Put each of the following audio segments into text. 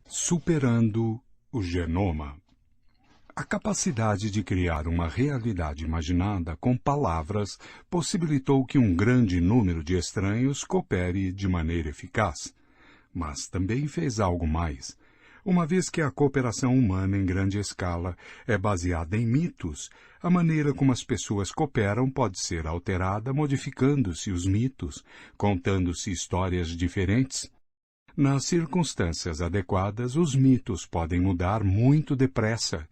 Superando o genoma. A capacidade de criar uma realidade imaginada com palavras possibilitou que um grande número de estranhos coopere de maneira eficaz. Mas também fez algo mais. Uma vez que a cooperação humana em grande escala é baseada em mitos, a maneira como as pessoas cooperam pode ser alterada modificando-se os mitos, contando-se histórias diferentes. Nas circunstâncias adequadas, os mitos podem mudar muito depressa.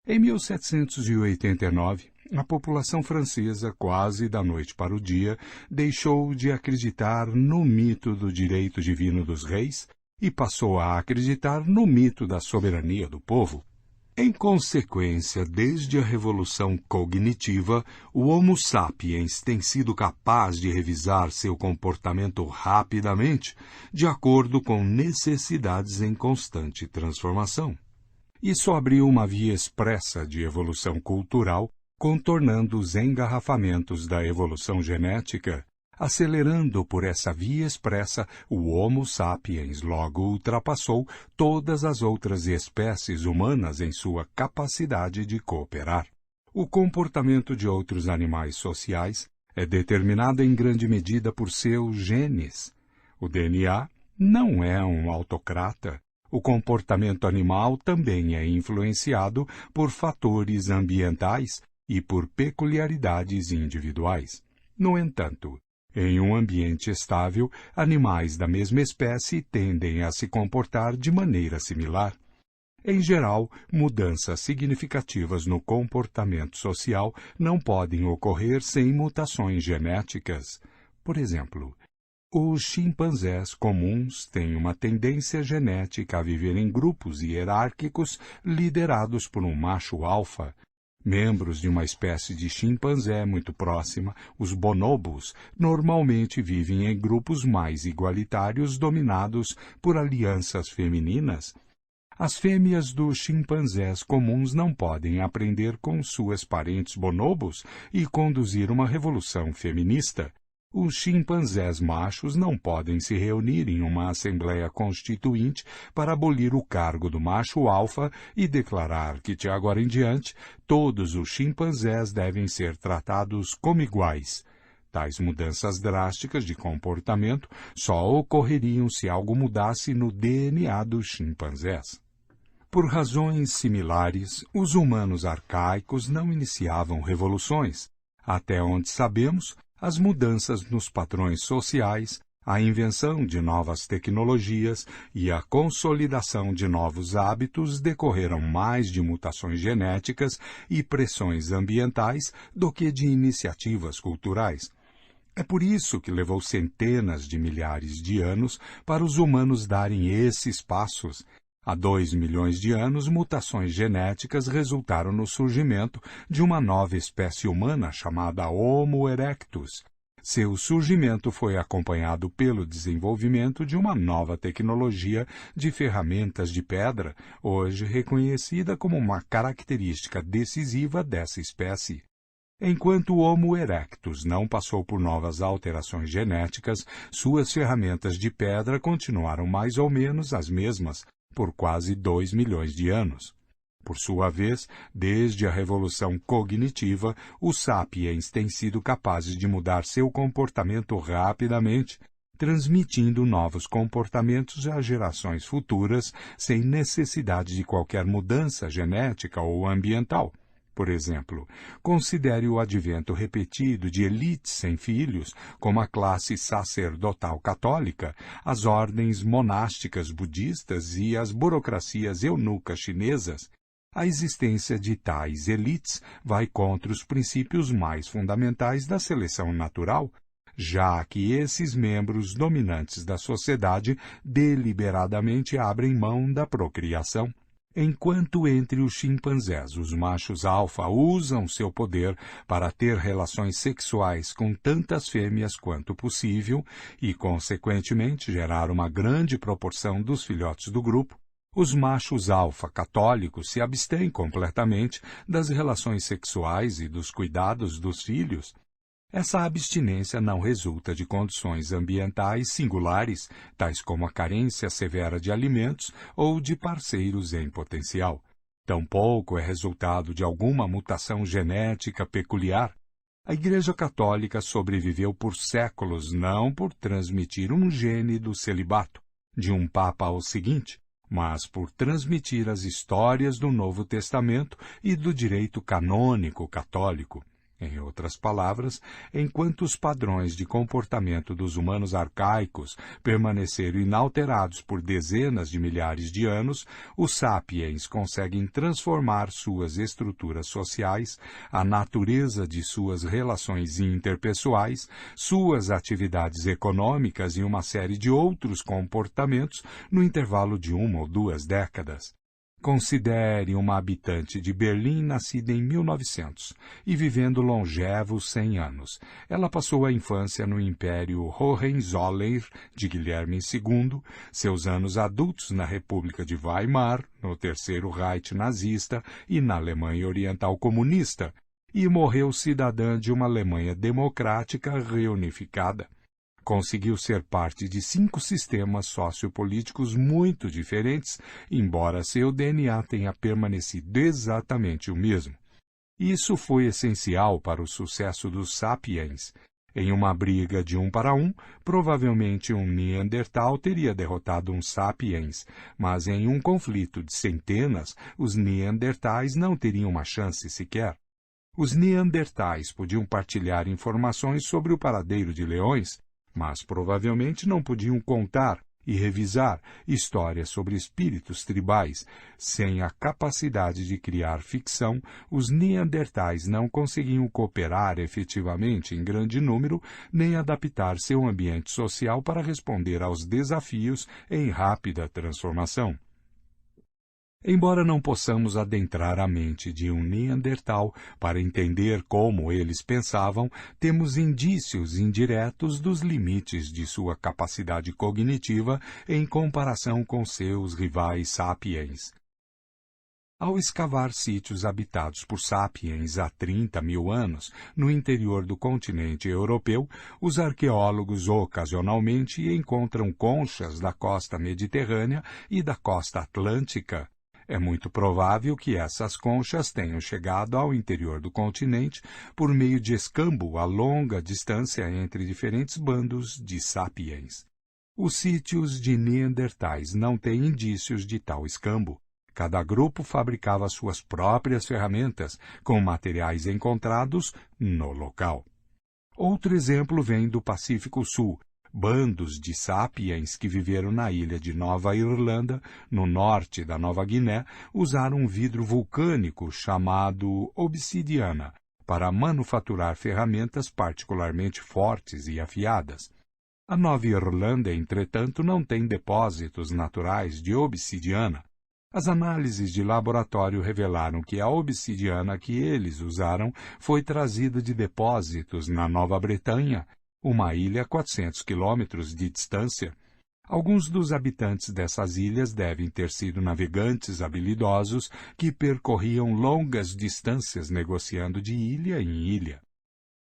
Em 1789, a população francesa, quase da noite para o dia, deixou de acreditar no mito do direito divino dos reis e passou a acreditar no mito da soberania do povo. Em consequência, desde a Revolução Cognitiva, o Homo sapiens tem sido capaz de revisar seu comportamento rapidamente, de acordo com necessidades em constante transformação. Isso abriu uma via expressa de evolução cultural, contornando os engarrafamentos da evolução genética. Acelerando por essa via expressa, o Homo sapiens logo ultrapassou todas as outras espécies humanas em sua capacidade de cooperar. O comportamento de outros animais sociais é determinado em grande medida por seus genes. O DNA não é um autocrata. O comportamento animal também é influenciado por fatores ambientais e por peculiaridades individuais. No entanto, em um ambiente estável, animais da mesma espécie tendem a se comportar de maneira similar. Em geral, mudanças significativas no comportamento social não podem ocorrer sem mutações genéticas. Por exemplo, os chimpanzés comuns têm uma tendência genética a viver em grupos hierárquicos liderados por um macho alfa. Membros de uma espécie de chimpanzé muito próxima, os bonobos, normalmente vivem em grupos mais igualitários dominados por alianças femininas. As fêmeas dos chimpanzés comuns não podem aprender com suas parentes bonobos e conduzir uma revolução feminista. Os chimpanzés machos não podem se reunir em uma assembleia constituinte para abolir o cargo do macho alfa e declarar que, de agora em diante, todos os chimpanzés devem ser tratados como iguais. Tais mudanças drásticas de comportamento só ocorreriam se algo mudasse no DNA dos chimpanzés. Por razões similares, os humanos arcaicos não iniciavam revoluções. Até onde sabemos, as mudanças nos padrões sociais, a invenção de novas tecnologias e a consolidação de novos hábitos decorreram mais de mutações genéticas e pressões ambientais do que de iniciativas culturais. É por isso que levou centenas de milhares de anos para os humanos darem esses passos. Há 2 milhões de anos, mutações genéticas resultaram no surgimento de uma nova espécie humana chamada Homo erectus. Seu surgimento foi acompanhado pelo desenvolvimento de uma nova tecnologia de ferramentas de pedra, hoje reconhecida como uma característica decisiva dessa espécie. Enquanto o Homo erectus não passou por novas alterações genéticas, suas ferramentas de pedra continuaram mais ou menos as mesmas, por quase 2 milhões de anos. Por sua vez, desde a Revolução Cognitiva, os sapiens têm sido capazes de mudar seu comportamento rapidamente, transmitindo novos comportamentos às gerações futuras sem necessidade de qualquer mudança genética ou ambiental. Por exemplo, considere o advento repetido de elites sem filhos, como a classe sacerdotal católica, as ordens monásticas budistas e as burocracias eunucas chinesas. A existência de tais elites vai contra os princípios mais fundamentais da seleção natural, já que esses membros dominantes da sociedade deliberadamente abrem mão da procriação. Enquanto entre os chimpanzés os machos alfa usam seu poder para ter relações sexuais com tantas fêmeas quanto possível e, consequentemente, gerar uma grande proporção dos filhotes do grupo, os machos alfa católicos se abstêm completamente das relações sexuais e dos cuidados dos filhos. Essa abstinência não resulta de condições ambientais singulares, tais como a carência severa de alimentos ou de parceiros em potencial. Tampouco é resultado de alguma mutação genética peculiar. A Igreja Católica sobreviveu por séculos não por transmitir um gene do celibato, de um papa ao seguinte, mas por transmitir as histórias do Novo Testamento e do direito canônico católico. Em outras palavras, enquanto os padrões de comportamento dos humanos arcaicos permaneceram inalterados por dezenas de milhares de anos, os sapiens conseguem transformar suas estruturas sociais, a natureza de suas relações interpessoais, suas atividades econômicas e uma série de outros comportamentos no intervalo de 1 ou 2 décadas. Considere uma habitante de Berlim nascida em 1900 e vivendo longevos 100 anos. Ela passou a infância no Império Hohenzollern de Guilherme II, seus anos adultos na República de Weimar, no Terceiro Reich nazista e na Alemanha Oriental comunista, e morreu cidadã de uma Alemanha democrática reunificada. Conseguiu ser parte de 5 sistemas sociopolíticos muito diferentes, embora seu DNA tenha permanecido exatamente o mesmo. Isso foi essencial para o sucesso dos sapiens. Em uma briga de 1 para 1, provavelmente um Neandertal teria derrotado um sapiens, mas em um conflito de centenas, os Neandertais não teriam uma chance sequer. Os Neandertais podiam partilhar informações sobre o paradeiro de leões, mas provavelmente não podiam contar e revisar histórias sobre espíritos tribais. Sem a capacidade de criar ficção, os Neandertais não conseguiam cooperar efetivamente em grande número, nem adaptar seu ambiente social para responder aos desafios em rápida transformação. Embora não possamos adentrar a mente de um Neandertal para entender como eles pensavam, temos indícios indiretos dos limites de sua capacidade cognitiva em comparação com seus rivais sapiens. Ao escavar sítios habitados por sapiens há 30.000 anos no interior do continente europeu, os arqueólogos ocasionalmente encontram conchas da costa mediterrânea e da costa atlântica. É muito provável que essas conchas tenham chegado ao interior do continente por meio de escambo a longa distância entre diferentes bandos de sapiens. Os sítios de Neandertais não têm indícios de tal escambo. Cada grupo fabricava suas próprias ferramentas com materiais encontrados no local. Outro exemplo vem do Pacífico Sul. Bandos de sapiens que viveram na ilha de Nova Irlanda, no norte da Nova Guiné, usaram um vidro vulcânico chamado obsidiana para manufaturar ferramentas particularmente fortes e afiadas. A Nova Irlanda, entretanto, não tem depósitos naturais de obsidiana. As análises de laboratório revelaram que a obsidiana que eles usaram foi trazida de depósitos na Nova Bretanha, uma ilha a 400 quilômetros de distância. Alguns dos habitantes dessas ilhas devem ter sido navegantes habilidosos que percorriam longas distâncias negociando de ilha em ilha.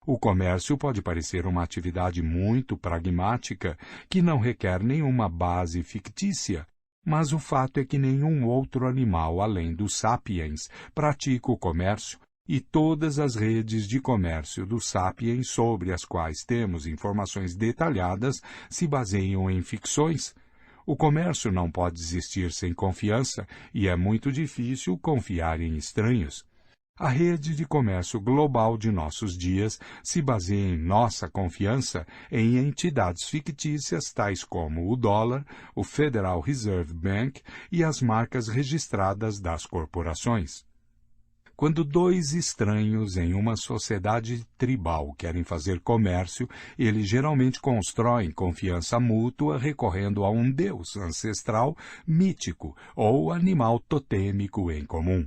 O comércio pode parecer uma atividade muito pragmática, que não requer nenhuma base fictícia, mas o fato é que nenhum outro animal além dos sapiens pratica o comércio, e todas as redes de comércio dos sapiens sobre as quais temos informações detalhadas se baseiam em ficções. O comércio não pode existir sem confiança e é muito difícil confiar em estranhos. A rede de comércio global de nossos dias se baseia em nossa confiança em entidades fictícias tais como o dólar, o Federal Reserve Bank e as marcas registradas das corporações. Quando 2 estranhos em uma sociedade tribal querem fazer comércio, eles geralmente constroem confiança mútua recorrendo a um deus ancestral, mítico ou animal totêmico em comum.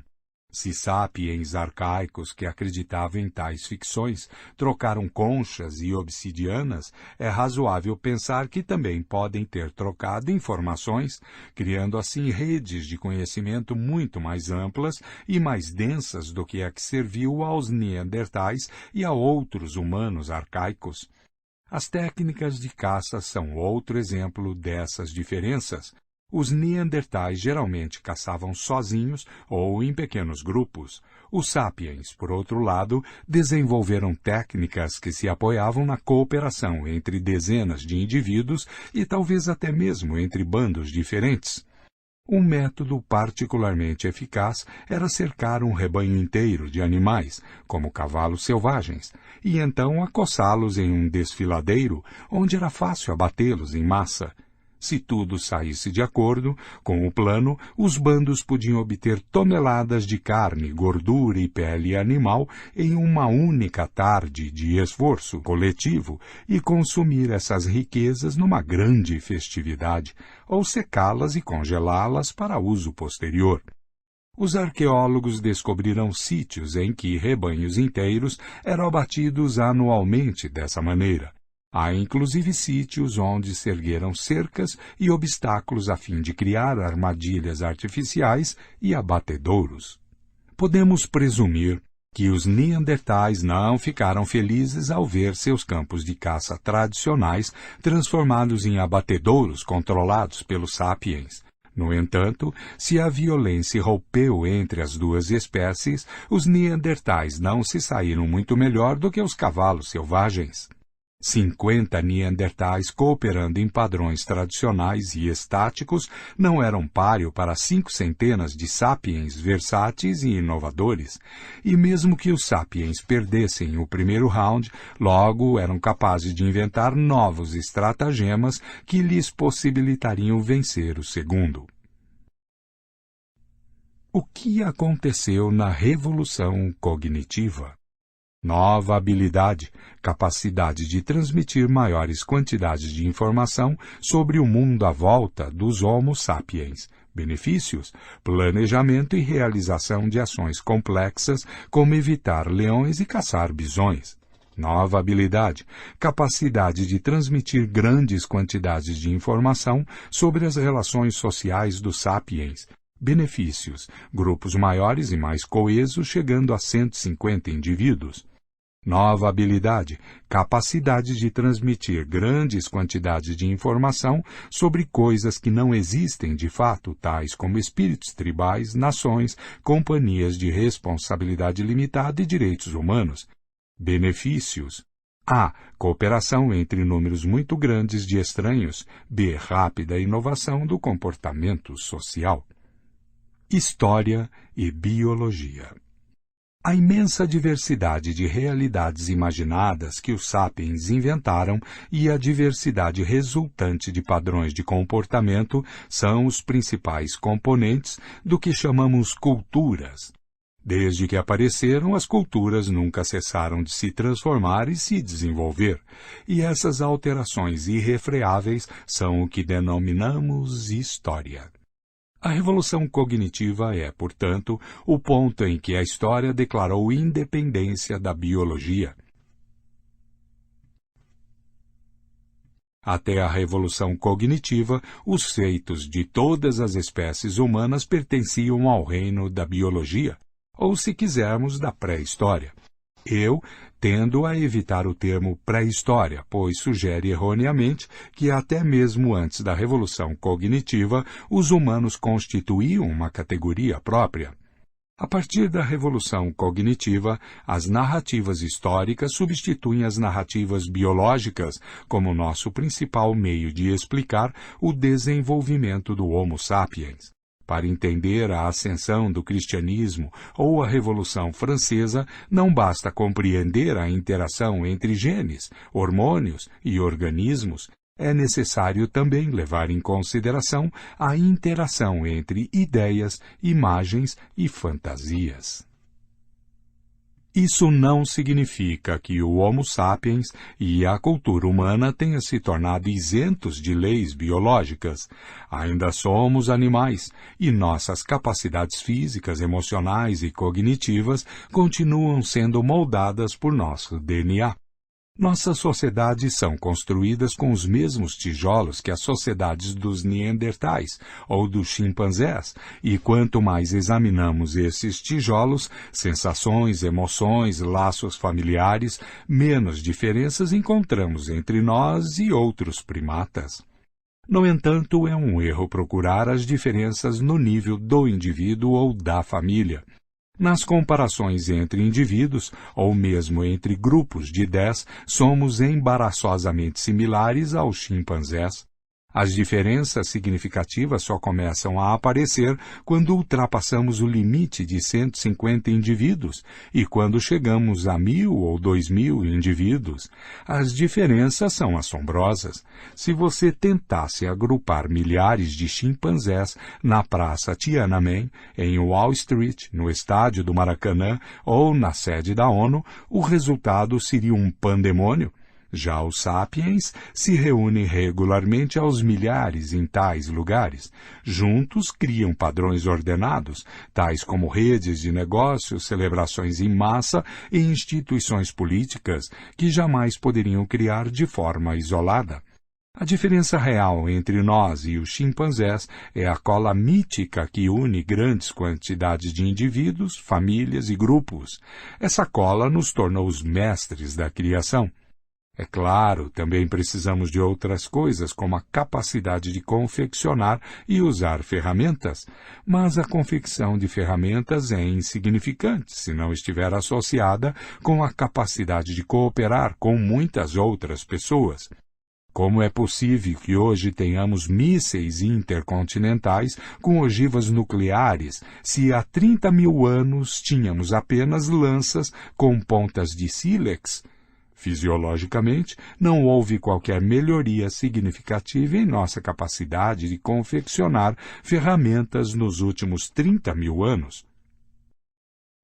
Se sapiens arcaicos que acreditavam em tais ficções trocaram conchas e obsidianas, é razoável pensar que também podem ter trocado informações, criando assim redes de conhecimento muito mais amplas e mais densas do que a que serviu aos neandertais e a outros humanos arcaicos. As técnicas de caça são outro exemplo dessas diferenças. Os neandertais geralmente caçavam sozinhos ou em pequenos grupos. Os sapiens, por outro lado, desenvolveram técnicas que se apoiavam na cooperação entre dezenas de indivíduos e talvez até mesmo entre bandos diferentes. Um método particularmente eficaz era cercar um rebanho inteiro de animais, como cavalos selvagens, e então acossá-los em um desfiladeiro, onde era fácil abatê-los em massa. Se tudo saísse de acordo com o plano, os bandos podiam obter toneladas de carne, gordura e pele animal em uma única tarde de esforço coletivo e consumir essas riquezas numa grande festividade, ou secá-las e congelá-las para uso posterior. Os arqueólogos descobriram sítios em que rebanhos inteiros eram abatidos anualmente dessa maneira. Há inclusive sítios onde se ergueram cercas e obstáculos a fim de criar armadilhas artificiais e abatedouros. Podemos presumir que os neandertais não ficaram felizes ao ver seus campos de caça tradicionais transformados em abatedouros controlados pelos sapiens. No entanto, se a violência rompeu entre as duas espécies, os neandertais não se saíram muito melhor do que os cavalos selvagens. 50 neandertais cooperando em padrões tradicionais e estáticos não eram páreo para 5 centenas de sapiens versáteis e inovadores, e mesmo que os sapiens perdessem o primeiro round, logo eram capazes de inventar novos estratagemas que lhes possibilitariam vencer o segundo. O que aconteceu na Revolução Cognitiva? Nova habilidade, capacidade de transmitir maiores quantidades de informação sobre o mundo à volta dos Homo sapiens. Benefícios, planejamento e realização de ações complexas, como evitar leões e caçar bisões. Nova habilidade, capacidade de transmitir grandes quantidades de informação sobre as relações sociais dos sapiens. Benefícios, grupos maiores e mais coesos, chegando a 150 indivíduos. Nova habilidade, capacidade de transmitir grandes quantidades de informação sobre coisas que não existem de fato, tais como espíritos tribais, nações, companhias de responsabilidade limitada e direitos humanos. Benefícios: A. Cooperação entre números muito grandes de estranhos. B. Rápida inovação do comportamento social. História e biologia. A imensa diversidade de realidades imaginadas que os sapiens inventaram e a diversidade resultante de padrões de comportamento são os principais componentes do que chamamos culturas. Desde que apareceram, as culturas nunca cessaram de se transformar e se desenvolver, e essas alterações irrefreáveis são o que denominamos história. A revolução cognitiva é, portanto, o ponto em que a história declarou independência da biologia. Até a revolução cognitiva, os feitos de todas as espécies humanas pertenciam ao reino da biologia, ou, se quisermos, da pré-história. Eu tendo a evitar o termo pré-história, pois sugere erroneamente que até mesmo antes da revolução cognitiva, os humanos constituíam uma categoria própria. A partir da revolução cognitiva, as narrativas históricas substituem as narrativas biológicas como nosso principal meio de explicar o desenvolvimento do Homo sapiens. Para entender a ascensão do cristianismo ou a Revolução Francesa, não basta compreender a interação entre genes, hormônios e organismos, é necessário também levar em consideração a interação entre ideias, imagens e fantasias. Isso não significa que o Homo sapiens e a cultura humana tenham se tornado isentos de leis biológicas. Ainda somos animais e nossas capacidades físicas, emocionais e cognitivas continuam sendo moldadas por nosso DNA. Nossas sociedades são construídas com os mesmos tijolos que as sociedades dos Neandertais ou dos chimpanzés, e quanto mais examinamos esses tijolos, sensações, emoções, laços familiares, menos diferenças encontramos entre nós e outros primatas. No entanto, é um erro procurar as diferenças no nível do indivíduo ou da família. Nas comparações entre indivíduos, ou mesmo entre grupos de 10, somos embaraçosamente similares aos chimpanzés. As diferenças significativas só começam a aparecer quando ultrapassamos o limite de 150 indivíduos e quando chegamos a 1.000 ou 2.000 indivíduos. As diferenças são assombrosas. Se você tentasse agrupar milhares de chimpanzés na Praça Tiananmen, em Wall Street, no estádio do Maracanã ou na sede da ONU, o resultado seria um pandemônio. Já os sapiens se reúnem regularmente aos milhares em tais lugares. Juntos criam padrões ordenados, tais como redes de negócios, celebrações em massa e instituições políticas que jamais poderiam criar de forma isolada. A diferença real entre nós e os chimpanzés é a cola mítica que une grandes quantidades de indivíduos, famílias e grupos. Essa cola nos tornou os mestres da criação. É claro, também precisamos de outras coisas, como a capacidade de confeccionar e usar ferramentas, mas a confecção de ferramentas é insignificante se não estiver associada com a capacidade de cooperar com muitas outras pessoas. Como é possível que hoje tenhamos mísseis intercontinentais com ogivas nucleares, se há 30.000 anos tínhamos apenas lanças com pontas de sílex? Fisiologicamente, não houve qualquer melhoria significativa em nossa capacidade de confeccionar ferramentas nos últimos 30.000 anos.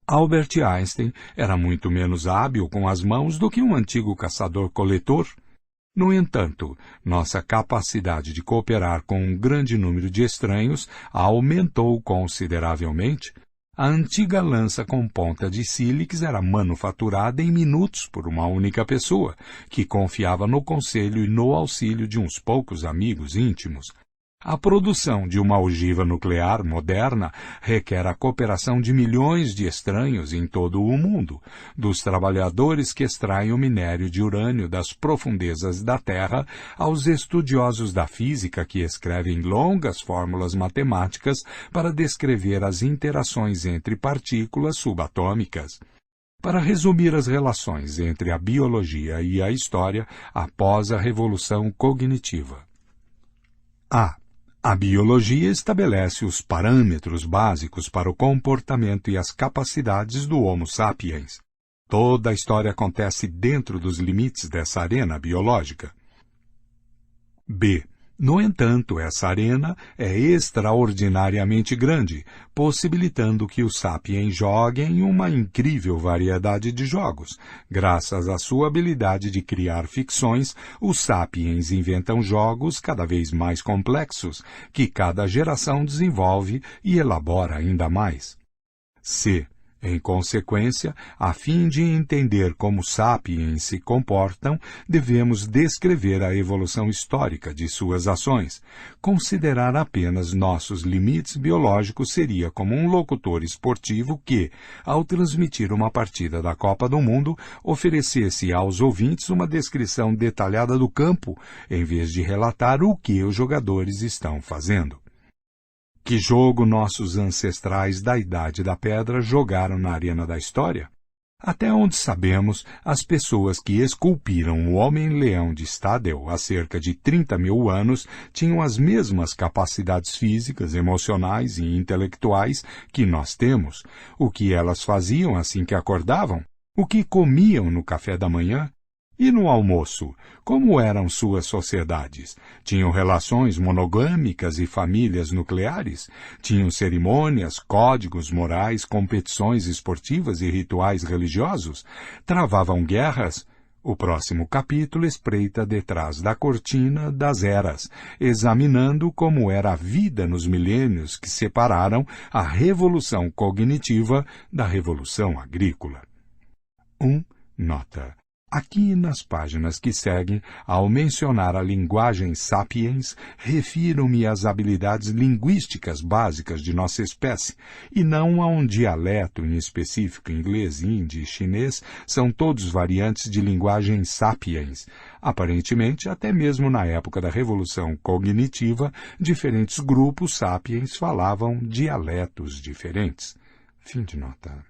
Albert Einstein era muito menos hábil com as mãos do que um antigo caçador-coletor. No entanto, nossa capacidade de cooperar com um grande número de estranhos aumentou consideravelmente. A antiga lança com ponta de sílex era manufaturada em minutos por uma única pessoa, que confiava no conselho e no auxílio de uns poucos amigos íntimos. A produção de uma ogiva nuclear moderna requer a cooperação de milhões de estranhos em todo o mundo, dos trabalhadores que extraem o minério de urânio das profundezas da Terra, aos estudiosos da física que escrevem longas fórmulas matemáticas para descrever as interações entre partículas subatômicas. Para resumir as relações entre a biologia e a história após a Revolução Cognitiva. A biologia estabelece os parâmetros básicos para o comportamento e as capacidades do Homo sapiens. Toda a história acontece dentro dos limites dessa arena biológica. B. No entanto, essa arena é extraordinariamente grande, possibilitando que os sapiens joguem uma incrível variedade de jogos. Graças à sua habilidade de criar ficções, os sapiens inventam jogos cada vez mais complexos, que cada geração desenvolve e elabora ainda mais. C. Em consequência, a fim de entender como sapiens se comportam, devemos descrever a evolução histórica de suas ações. Considerar apenas nossos limites biológicos seria como um locutor esportivo que, ao transmitir uma partida da Copa do Mundo, oferecesse aos ouvintes uma descrição detalhada do campo, em vez de relatar o que os jogadores estão fazendo. Que jogo nossos ancestrais da Idade da Pedra jogaram na arena da história? Até onde sabemos, as pessoas que esculpiram o Homem-Leão de Stadel há cerca de 30.000 anos tinham as mesmas capacidades físicas, emocionais e intelectuais que nós temos. O que elas faziam assim que acordavam? O que comiam no café da manhã? E no almoço, como eram suas sociedades? Tinham relações monogâmicas e famílias nucleares? Tinham cerimônias, códigos morais, competições esportivas e rituais religiosos? Travavam guerras? O próximo capítulo espreita detrás da cortina das eras, examinando como era a vida nos milênios que separaram a revolução cognitiva da revolução agrícola. 1. Nota. Aqui nas páginas que seguem, ao mencionar a linguagem sapiens, refiro-me às habilidades linguísticas básicas de nossa espécie, e não a um dialeto em específico. Inglês, hindi e chinês são todos variantes de linguagem sapiens. Aparentemente, até mesmo na época da Revolução Cognitiva, diferentes grupos sapiens falavam dialetos diferentes. Fim de nota.